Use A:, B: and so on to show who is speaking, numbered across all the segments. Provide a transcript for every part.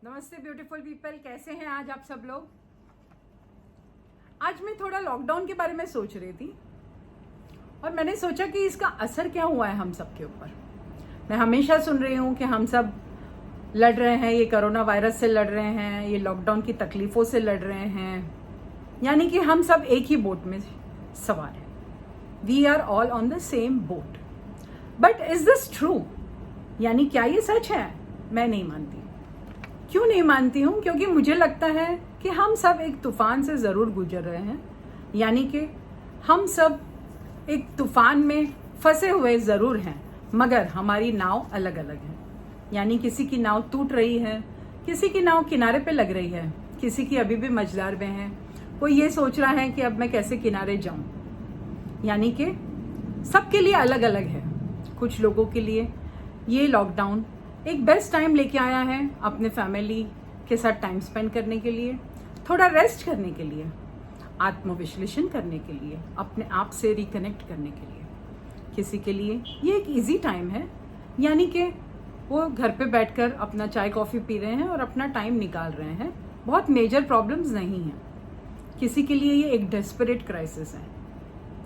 A: नमस्ते beautiful people, कैसे हैं आज आप सब लोग। आज मैं थोड़ा लॉकडाउन के बारे में सोच रही थी और मैंने सोचा कि इसका असर क्या हुआ है हम सब के ऊपर। मैं हमेशा सुन रही हूँ कि हम सब लड़ रहे हैं, ये कोरोना वायरस से लड़ रहे हैं, ये लॉकडाउन की तकलीफों से लड़ रहे हैं, यानी कि हम सब एक ही बोट में सवार हैं। We are all on the same boat. But is this true? यानी क्या ये सच है? मैं नहीं मानती। क्यों नहीं मानती हूँ? क्योंकि मुझे लगता है कि हम सब एक तूफान से जरूर गुजर रहे हैं, यानी कि हम सब एक तूफान में फंसे हुए जरूर हैं, मगर हमारी नाव अलग अलग है। यानी किसी की नाव टूट रही है, किसी की नाव किनारे पे लग रही है, किसी की अभी भी मझधार में है, कोई ये सोच रहा है कि अब मैं कैसे किनारे जाऊं। यानी कि सबके लिए अलग अलग है। कुछ लोगों के लिए ये लॉकडाउन एक बेस्ट टाइम लेके आया है अपने फैमिली के साथ टाइम स्पेंड करने के लिए, थोड़ा रेस्ट करने के लिए, आत्मविश्लेषण करने के लिए, अपने आप से रिकनेक्ट करने के लिए। किसी के लिए ये एक इजी टाइम है, यानी कि वो घर पे बैठकर अपना चाय कॉफ़ी पी रहे हैं और अपना टाइम निकाल रहे हैं, बहुत मेजर प्रॉब्लम्स नहीं हैं। किसी के लिए ये एक डेस्परेट क्राइसिस है,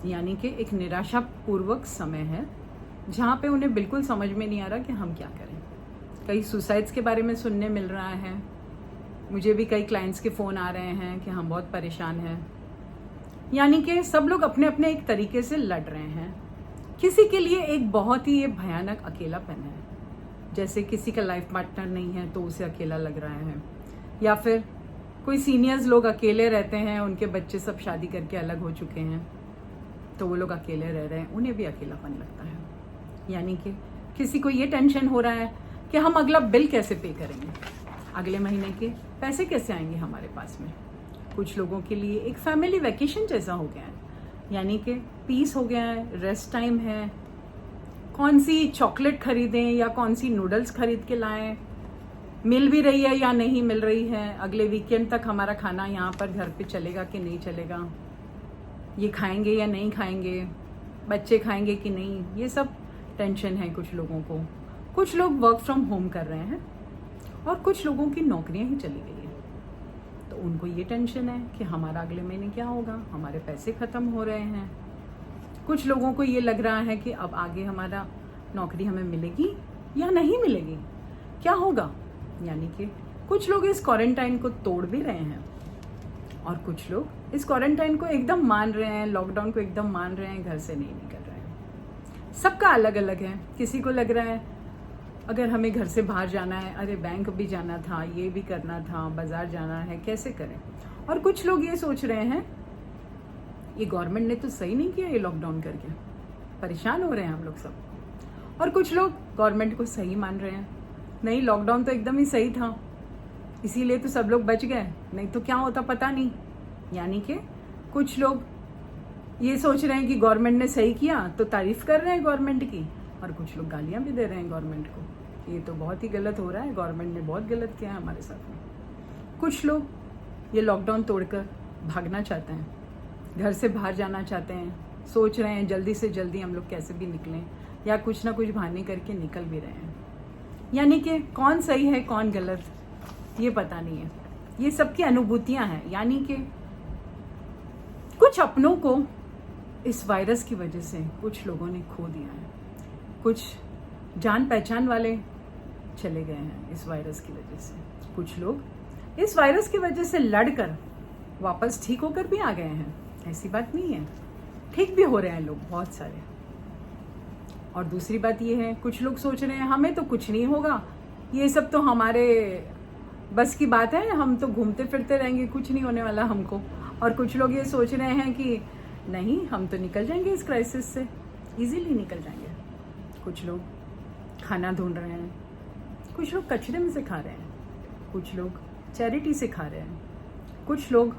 A: यानी कि एक निराशापूर्वक समय है जहाँ पे उन्हें बिल्कुल समझ में नहीं आ रहा कि हम क्या करें। कई सुसाइड्स के बारे में सुनने मिल रहा है, मुझे भी कई क्लाइंट्स के फ़ोन आ रहे हैं कि हम बहुत परेशान हैं। यानी कि सब लोग अपने अपने एक तरीके से लड़ रहे हैं। किसी के लिए एक बहुत ही ये भयानक अकेलापन है, जैसे किसी का लाइफ पार्टनर नहीं है तो उसे अकेला लग रहा है, या फिर कोई सीनियर्स लोग अकेले रहते हैं, उनके बच्चे सब शादी करके अलग हो चुके हैं तो वो लोग अकेले रह रहे हैं, उन्हें भी अकेलापन लगता है। यानी कि किसी को ये टेंशन हो रहा है कि हम अगला बिल कैसे पे करेंगे, अगले महीने के पैसे कैसे आएंगे हमारे पास में। कुछ लोगों के लिए एक फैमिली वैकेशन जैसा हो गया है, यानी कि पीस हो गया है, रेस्ट टाइम है। कौन सी चॉकलेट खरीदें या कौन सी नूडल्स खरीद के लाएं, मिल भी रही है या नहीं मिल रही है, अगले वीकेंड तक हमारा खाना यहाँ पर घर पे चलेगा कि नहीं चलेगा, ये खाएंगे या नहीं खाएंगे, बच्चे खाएंगे कि नहीं, ये सब टेंशन है कुछ लोगों को। कुछ लोग वर्क फ्रॉम होम कर रहे हैं और कुछ लोगों की नौकरियां ही चली गई है, तो उनको ये टेंशन है कि हमारा अगले महीने क्या होगा, हमारे पैसे खत्म हो रहे हैं। कुछ लोगों को ये लग रहा है कि अब आगे हमारा नौकरी हमें मिलेगी या नहीं मिलेगी, क्या होगा। यानी कि कुछ लोग इस क्वारंटाइन को तोड़ भी रहे हैं और कुछ लोग इस क्वारंटाइन को एकदम मान रहे हैं, लॉकडाउन को एकदम मान रहे हैं, घर से नहीं निकल रहे हैं। सबका अलग अलग है। किसी को लग रहा है अगर हमें घर से बाहर जाना है, अरे बैंक भी जाना था, ये भी करना था, बाजार जाना है, कैसे करें। और कुछ लोग ये सोच रहे हैं ये गवर्नमेंट ने तो सही नहीं किया ये लॉकडाउन करके, परेशान हो रहे हैं हम लोग सब। और कुछ लोग गवर्नमेंट को सही मान रहे हैं, नहीं लॉकडाउन तो एकदम ही सही था, इसीलिए तो सब लोग बच गए, नहीं तो क्या होता पता नहीं। यानी कि कुछ लोग ये सोच रहे हैं कि गवर्नमेंट ने सही किया तो तारीफ कर रहे हैं गवर्नमेंट की, और कुछ लोग गालियां भी दे रहे हैं गवर्नमेंट को, ये तो बहुत ही गलत हो रहा है, गवर्नमेंट ने बहुत गलत किया है हमारे साथ में। कुछ लोग ये लॉकडाउन तोड़कर भागना चाहते हैं, घर से बाहर जाना चाहते हैं, सोच रहे हैं जल्दी से जल्दी हम लोग कैसे भी निकलें, या कुछ ना कुछ बहाने करके निकल भी रहे हैं। यानी कि कौन सही है कौन गलत ये पता नहीं है। ये सबकी अनुभूतियां हैं, यानी कि कुछ अपनों को इस वायरस की वजह से कुछ लोगों ने खो दिया है, कुछ जान पहचान वाले चले गए हैं इस वायरस की वजह से। कुछ लोग इस वायरस की वजह से लड़कर वापस ठीक होकर भी आ गए हैं, ऐसी बात नहीं है, ठीक भी हो रहे हैं लोग बहुत सारे। और दूसरी बात ये है, कुछ लोग सोच रहे हैं हमें तो कुछ नहीं होगा, ये सब तो हमारे बस की बात है, हम तो घूमते फिरते रहेंगे, कुछ नहीं होने वाला हमको। और कुछ लोग ये सोच रहे हैं कि नहीं हम तो निकल जाएंगे इस क्राइसिस से, इजीली निकल जाएंगे। कुछ लोग खाना ढूंढ रहे हैं, कुछ लोग कचरे में से खा रहे हैं, कुछ लोग चैरिटी से खा रहे हैं, कुछ लोग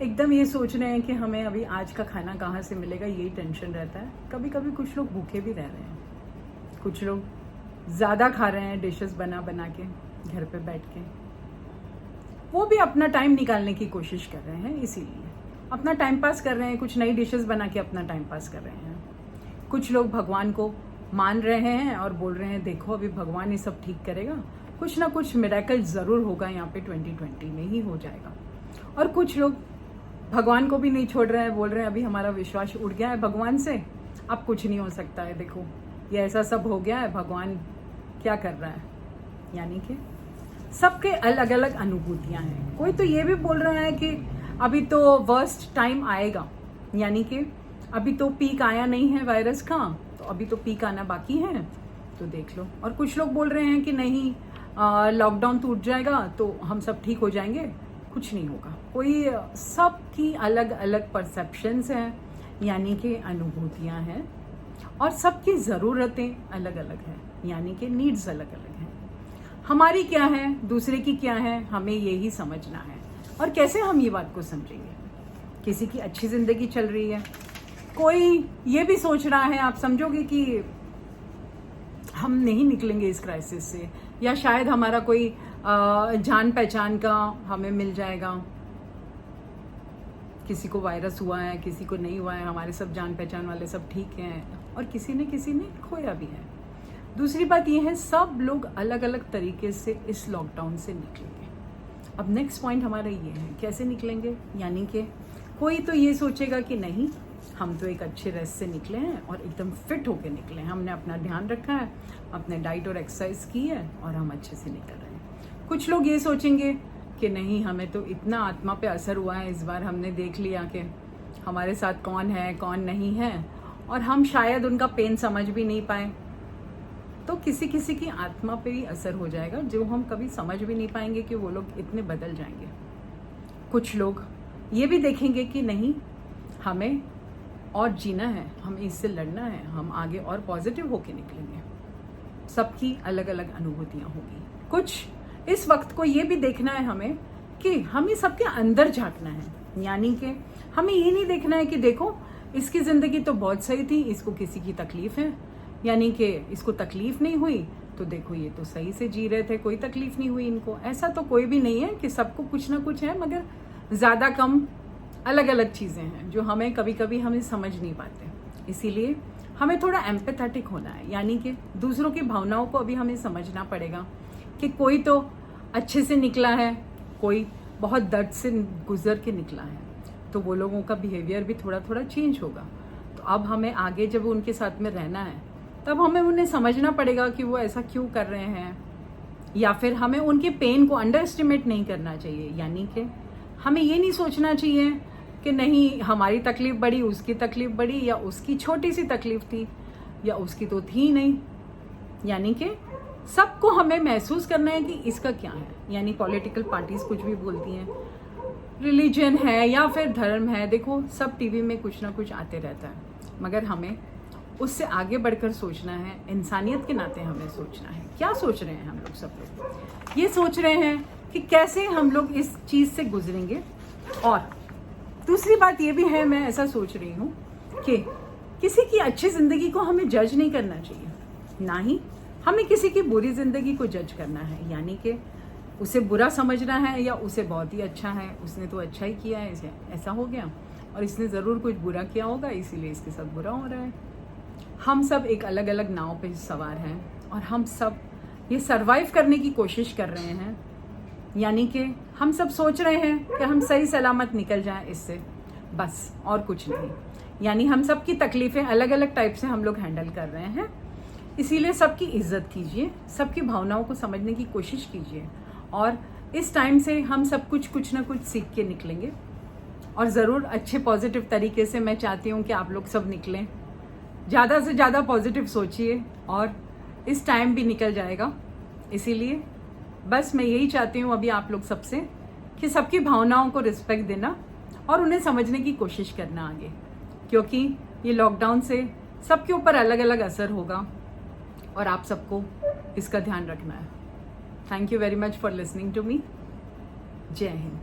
A: एकदम ये सोच रहे हैं कि हमें अभी आज का खाना कहाँ से मिलेगा, यही टेंशन रहता है। कभी कभी कुछ लोग भूखे भी रह रहे हैं, कुछ लोग ज़्यादा खा रहे हैं डिशेस बना बना के घर पे बैठ के, वो भी अपना टाइम निकालने की कोशिश कर रहे हैं, इसीलिए अपना टाइम पास कर रहे हैं, कुछ नई डिशेस बना के अपना टाइम पास कर रहे हैं। कुछ लोग भगवान को मान रहे हैं और बोल रहे हैं देखो अभी भगवान ये सब ठीक करेगा, कुछ ना कुछ मिरेकल ज़रूर होगा यहाँ पे 2020 में ही हो जाएगा। और कुछ लोग भगवान को भी नहीं छोड़ रहे हैं, बोल रहे हैं अभी हमारा विश्वास उड़ गया है भगवान से, अब कुछ नहीं हो सकता है, देखो ये ऐसा सब हो गया है, भगवान क्या कर रहा है। यानी कि सबके अलग अलग अनुभूतियां हैं। कोई तो ये भी बोल रहा है कि अभी तो वर्स्ट टाइम आएगा, यानी कि अभी तो पीक आया नहीं है वायरस का, तो अभी तो पीक आना बाकी है, तो देख लो। और कुछ लोग बोल रहे हैं कि नहीं लॉकडाउन टूट जाएगा तो हम सब ठीक हो जाएंगे, कुछ नहीं होगा। कोई सबकी अलग अलग परसेप्शंस हैं, यानी कि अनुभूतियां हैं, और सबकी ज़रूरतें अलग अलग हैं, यानी कि नीड्स अलग अलग हैं। हमारी क्या है, दूसरे की क्या है, हमें यही समझना है। और कैसे हम ये बात को समझेंगे? किसी की अच्छी ज़िंदगी चल रही है, कोई ये भी सोच रहा है, आप समझोगे कि हम नहीं निकलेंगे इस क्राइसिस से, या शायद हमारा कोई जान पहचान का हमें मिल जाएगा। किसी को वायरस हुआ है, किसी को नहीं हुआ है, हमारे सब जान पहचान वाले सब ठीक हैं, और किसी ने खोया भी है। दूसरी बात यह है, सब लोग अलग अलग तरीके से इस लॉकडाउन से निकलेंगे। अब नेक्स्ट पॉइंट हमारा ये है, कैसे निकलेंगे? यानी कि कोई तो ये सोचेगा कि नहीं, हम तो एक अच्छे रेस्ट से निकले हैं और एकदम फिट होके निकले हैं, हमने अपना ध्यान रखा है, अपने डाइट और एक्सरसाइज की है और हम अच्छे से निकल रहे हैं। कुछ लोग ये सोचेंगे कि नहीं, हमें तो इतना आत्मा पे असर हुआ है इस बार, हमने देख लिया कि हमारे साथ कौन है कौन नहीं है, और हम शायद उनका पेन समझ भी नहीं पाए, तो किसी किसी की आत्मा पे भी असर हो जाएगा, जो हम कभी समझ भी नहीं पाएंगे कि वो लोग इतने बदल जाएंगे। कुछ लोग ये भी देखेंगे कि नहीं, हमें और जीना है, हमें इससे लड़ना है, हम आगे और पॉजिटिव होके निकलेंगे। सबकी अलग अलग अनुभूतियां होगी। कुछ इस वक्त को ये भी देखना है हमें कि हमें सबके अंदर झांकना है, यानी कि हमें ये नहीं देखना है कि देखो इसकी ज़िंदगी तो बहुत सही थी, इसको किसी की तकलीफ है, यानी कि इसको तकलीफ नहीं हुई तो देखो ये तो सही से जी रहे थे, कोई तकलीफ नहीं हुई इनको। ऐसा तो कोई भी नहीं है, कि सबको कुछ ना कुछ है, मगर ज़्यादा कम अलग अलग चीज़ें हैं जो हमें कभी कभी हमें समझ नहीं पाते। इसीलिए हमें थोड़ा एम्पैथेटिक होना है, यानी कि दूसरों की भावनाओं को अभी हमें समझना पड़ेगा कि कोई तो अच्छे से निकला है, कोई बहुत दर्द से गुजर के निकला है, तो वो लोगों का बिहेवियर भी थोड़ा थोड़ा चेंज होगा। तो अब हमें आगे जब उनके साथ में रहना है, तब हमें उन्हें समझना पड़ेगा कि वो ऐसा क्यों कर रहे हैं, या फिर हमें उनके पेन को अंडर एस्टिमेट नहीं करना चाहिए। यानी कि हमें ये नहीं सोचना चाहिए कि नहीं हमारी तकलीफ बड़ी, उसकी तकलीफ बड़ी, या उसकी छोटी सी तकलीफ थी, या उसकी तो थी नहीं। यानी कि सबको हमें महसूस करना है कि इसका क्या है। यानी पॉलिटिकल पार्टीज कुछ भी बोलती हैं, रिलीजन है या फिर धर्म है, देखो सब टीवी में कुछ ना कुछ आते रहता है, मगर हमें उससे आगे बढ़कर सोचना है, इंसानियत के नाते हमें सोचना है। क्या सोच रहे हैं हम लोग? सब लोग ये सोच रहे हैं कि कैसे हम लोग इस चीज़ से गुजरेंगे। और दूसरी बात ये भी है, मैं ऐसा सोच रही हूँ कि किसी की अच्छी ज़िंदगी को हमें जज नहीं करना चाहिए, ना ही हमें किसी की बुरी ज़िंदगी को जज करना है। यानी कि उसे बुरा समझना है या उसे बहुत ही अच्छा है, उसने तो अच्छा ही किया है, इसे ऐसा हो गया, और इसने ज़रूर कुछ बुरा किया होगा इसीलिए इसके साथ बुरा हो रहा है। हम सब एक अलग अलग नाव पे सवार हैं और हम सब ये सरवाइव करने की कोशिश कर रहे हैं। यानी कि हम सब सोच रहे हैं कि हम सही सलामत निकल जाएं इससे, बस और कुछ नहीं। यानी हम सब की तकलीफ़ें अलग अलग टाइप से हम लोग हैंडल कर रहे हैं। इसीलिए सबकी इज्जत कीजिए, सबकी भावनाओं को समझने की कोशिश कीजिए, और इस टाइम से हम सब कुछ ना कुछ सीख के निकलेंगे। और ज़रूर अच्छे पॉजिटिव तरीके से मैं चाहती हूँ कि आप लोग सब निकलें, ज़्यादा से ज़्यादा पॉजिटिव सोचिए, और इस टाइम भी निकल जाएगा। इसीलिए बस मैं यही चाहती हूँ अभी आप लोग सबसे कि सबकी भावनाओं को रिस्पेक्ट देना और उन्हें समझने की कोशिश करना आगे, क्योंकि ये लॉकडाउन से सबके ऊपर अलग अलग असर होगा और आप सबको इसका ध्यान रखना है। Thank you very much for listening to me. जय हिंद।